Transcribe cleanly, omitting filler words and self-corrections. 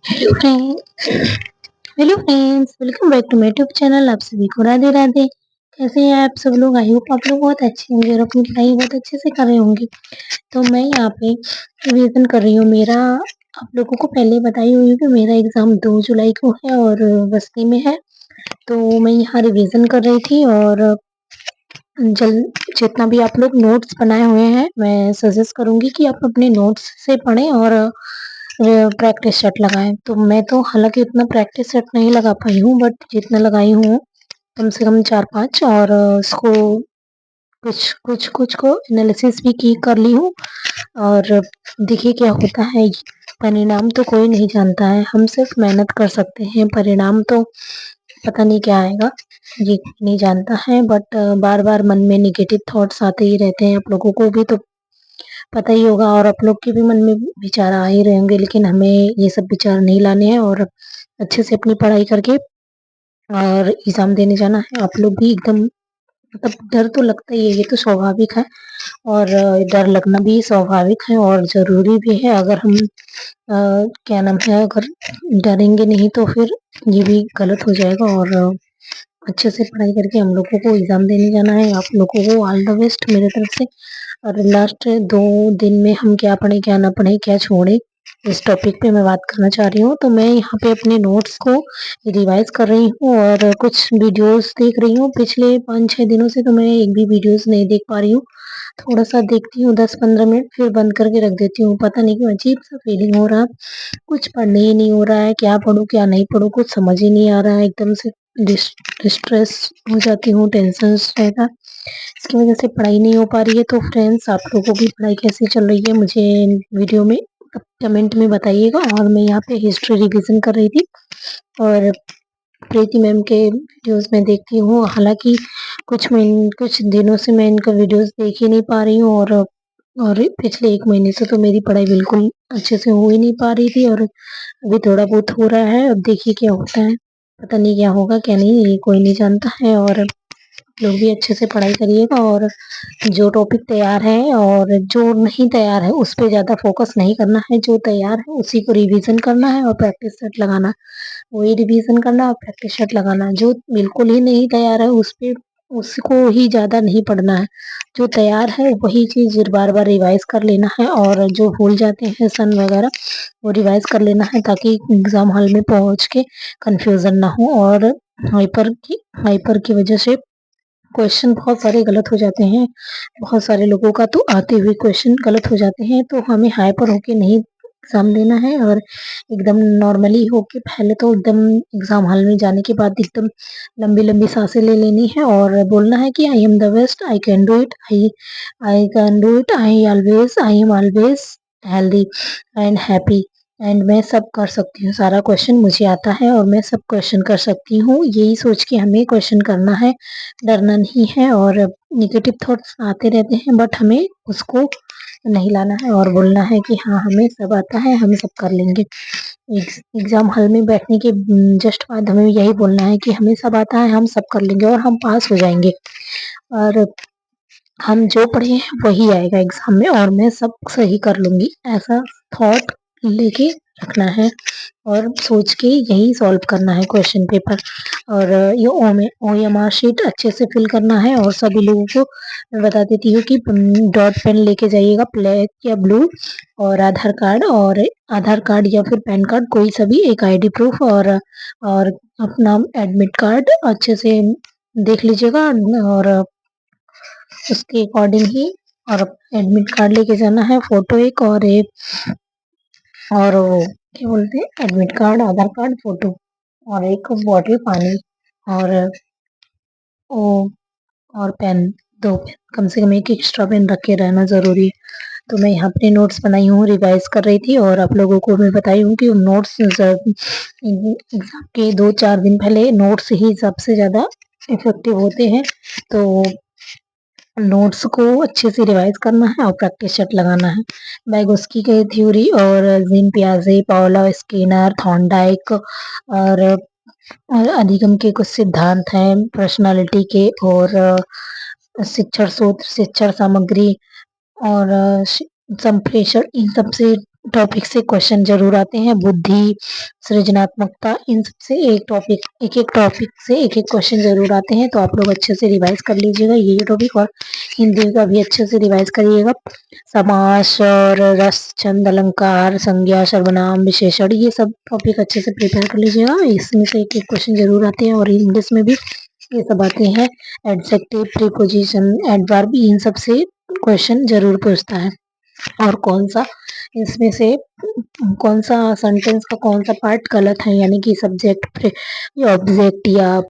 Hello friend hello friends, welcome back to my YouTube channel. आप सभी को राधे राधे। कैसे हैं आप सब लोग? आई होप आप लोग बहुत अच्छे होंगे और अपनी पढ़ाई बहुत अच्छे से कर रहे होंगे। तो मैं यहाँ पे रिवीजन कर रही हूँ। मेरा आप लोगों को पहले बताई हुई हूँ कि मेरा एग्जाम 2 जुलाई को है और बस्ती में है। तो मैं यहाँ रिवीजन कर रही थी और जल जितना भी आप लोग नोट्स बनाए हुए हैं, मैं सजेस्ट करूंगी कि आप अपने नोट्स से पढ़ें और प्रैक्टिस सेट लगाएं। तो मैं तो हालांकि उतना प्रैक्टिस सेट नहीं लगा पाई हूँ, बट जितना लगाई हूँ कम से कम 4-5 और उसको कुछ कुछ कुछ को एनालिसिस भी की कर ली हूँ। और देखिए क्या होता है। परिणाम तो कोई नहीं जानता है, हम सिर्फ मेहनत कर सकते हैं। परिणाम तो पता नहीं क्या आएगा, ये नहीं जानता है। बट बार बार मन में निगेटिव थॉट्स आते ही रहते हैं। आप लोगों को भी तो पता ही होगा और आप लोग के भी मन में विचार आ ही रहे होंगे, लेकिन हमें ये सब विचार नहीं लाने हैं और अच्छे से अपनी पढ़ाई करके और एग्जाम देने जाना है। आप लोग भी एकदम मतलब डर तो लगता ही है, ये तो स्वाभाविक है और डर लगना भी स्वाभाविक है और ज़रूरी भी है। अगर हम क्या नाम है, अगर डरेंगे नहीं तो फिर ये भी गलत हो जाएगा। और अच्छे से पढ़ाई करके हम लोगों को एग्ज़ाम देने जाना है। आप लोगों को ऑल द बेस्ट मेरे तरफ से। और लास्ट 2 दिन में हम क्या पढ़ें, क्या ना पढ़ें, क्या छोड़ें, इस टॉपिक पे मैं बात करना चाह रही हूँ। तो मैं यहाँ पे अपने नोट्स को रिवाइज़ कर रही हूँ और कुछ वीडियोज़ देख रही हूँ। पिछले 5-6 दिनों से तो मैं एक भी वीडियोज़ नहीं देख पा रही हूँ। थोड़ा-सा देखती हूँ 10-15 मिनट, फिर बंद करके रख देती हूँ। पता नहीं क्यों अजीब-सा फीलिंग हो रहा, कुछ पढ़ने ही नहीं हो रहा है। क्या पढूँ, क्या नहीं पढूँ, कुछ समझ ही नहीं आ रहा है। एकदम से डिस्ट्रेस हो जाती हूँ, टेंशन्स रहता है। इसकी वजह से पढ़ाई नहीं हो पा रही है। तो फ्रेंड्स, आप लोगों की पढ़ाई कैसी चल रही है मुझे वीडियो में कमेंट में बताइएगा। और मैं यहाँ पे हिस्ट्री रिवीजन कर रही थी और प्रीति मैम के वीडियोस में देखती हूँ। हालांकि कुछ दिनों से मैं इनका वीडियोस देख ही नहीं पा रही हूँ और पिछले 1 महीने से तो मेरी पढ़ाई बिल्कुल अच्छे से हो ही नहीं पा रही थी और अभी थोड़ा बहुत हो रहा है। अब देखिए क्या होता है, पता नहीं क्या होगा क्या नहीं, ये कोई नहीं जानता है। और लोग भी अच्छे से पढ़ाई करिएगा और जो टॉपिक तैयार है और जो नहीं तैयार है उस पे ज़्यादा फोकस नहीं करना है। जो तैयार है उसी को रिवीजन करना है और प्रैक्टिस सेट लगाना, वही रिवीजन करना और प्रैक्टिस सेट लगाना। जो बिल्कुल ही नहीं तैयार है उस पे उसको ही ज़्यादा नहीं पढ़ना है। जो तैयार है वही चीज़ बार बार रिवाइज कर लेना है और जो भूल जाते हैं सन वगैरह वो रिवाइज कर लेना है, ताकि एग्जाम हॉल में पहुंच के कंफ्यूजन ना हो। और हाइपर की वजह से क्वेश्चन बहुत सारे गलत हो जाते हैं। बहुत सारे लोगों का तो आते हुए क्वेश्चन गलत हो जाते हैं। तो हमें हाइपर होके नहीं एग्जाम देना है और एकदम नॉर्मली होके पहले तो एकदम एग्जाम हॉल में जाने के बाद एकदम लंबी लंबी सांसें ले लेनी है और बोलना है कि I am the best, I can do it, I can do it, I am always healthy and happy and मैं सब कर सकती हूँ। सारा क्वेश्चन मुझे आता है और मैं सब क्वेश्चन कर सकती हूँ। यही सोच के हमें क्वेश्चन करना है, डरना नहीं है। और नेगेटिव थॉट्स आते रहते हैं बट हमें उसको नहीं लाना है और बोलना है कि हाँ हमें सब आता है, हम सब कर लेंगे। एग्जाम हॉल में बैठने के जस्ट बाद हमें यही बोलना है कि हमें सब आता है, हम सब कर लेंगे और हम पास हो जाएंगे। और हम जो पढ़े हैं वही आएगा एग्जाम में और मैं सब सही कर लूंगी, ऐसा थॉट लेके रखना है और सोच के यही सॉल्व करना है क्वेश्चन पेपर। और ये OMR शीट अच्छे से फिल करना है। और सभी लोगों को मैं बता देती हूँ कि डॉट पेन लेके जाइएगा, ब्लैक या ब्लू, और आधार कार्ड या फिर पैन कार्ड, कोई सा भी एक आईडी प्रूफ और अपना एडमिट कार्ड अच्छे से देख लीजिएगा और उसके अकॉर्डिंग ही और एडमिट कार्ड लेके जाना है, फोटो एक और वो क्या बोलते हैं, एडमिट कार्ड, आधार कार्ड, फोटो और एक बॉटल पानी और वो और पेन, 2 पेन, कम से कम एक एक्स्ट्रा पेन रख के रहना ज़रूरी है। तो मैं यहाँ अपने नोट्स बनाई हूँ, रिवाइज कर रही थी और आप लोगों को मैं बताई हूँ कि नोट्स एग्जाम के 2-4 दिन पहले नोट्स ही सबसे ज़्यादा इफेक्टिव होते हैं। तो नोट्स को अच्छे से रिवाइज करना है और प्रैक्टिस सेट लगाना है। बैगोस्की के थ्योरी और जीन पियाजे, पाओला स्किनर, थॉर्नडाइक और अधिगम के कुछ सिद्धांत हैं पर्सनालिटी के और शिक्षण सूत्र, शिक्षण सामग्री और संप्रेषण, इन सब से टॉपिक से क्वेश्चन जरूर आते हैं। बुद्धि, सृजनात्मकता, इन सब से एक एक टॉपिक से एक एक क्वेश्चन जरूर आते हैं, तो आप लोग अच्छे से रिवाइज कर लीजिएगा ये टॉपिक, और हिंदी का भी अच्छे से रिवाइज करिएगा। समास और रस, छंद, अलंकार, संज्ञा, सर्वनाम, विशेषण, ये सब टॉपिक अच्छे से प्रिपेयर कर लीजिएगा। इसमें से एक एक क्वेश्चन जरूर आते हैं, और इंग्लिश में भी ये सब आते हैं। एडजेक्टिव, प्रीपोजिशन, एडवर्ब, इन सब से क्वेश्चन जरूर पूछता है। और कौन सा इसमें से कौन सा सेंटेंस का कौन सा पार्ट गलत है, यानी कि सब्जेक्ट, ऑब्जेक्ट या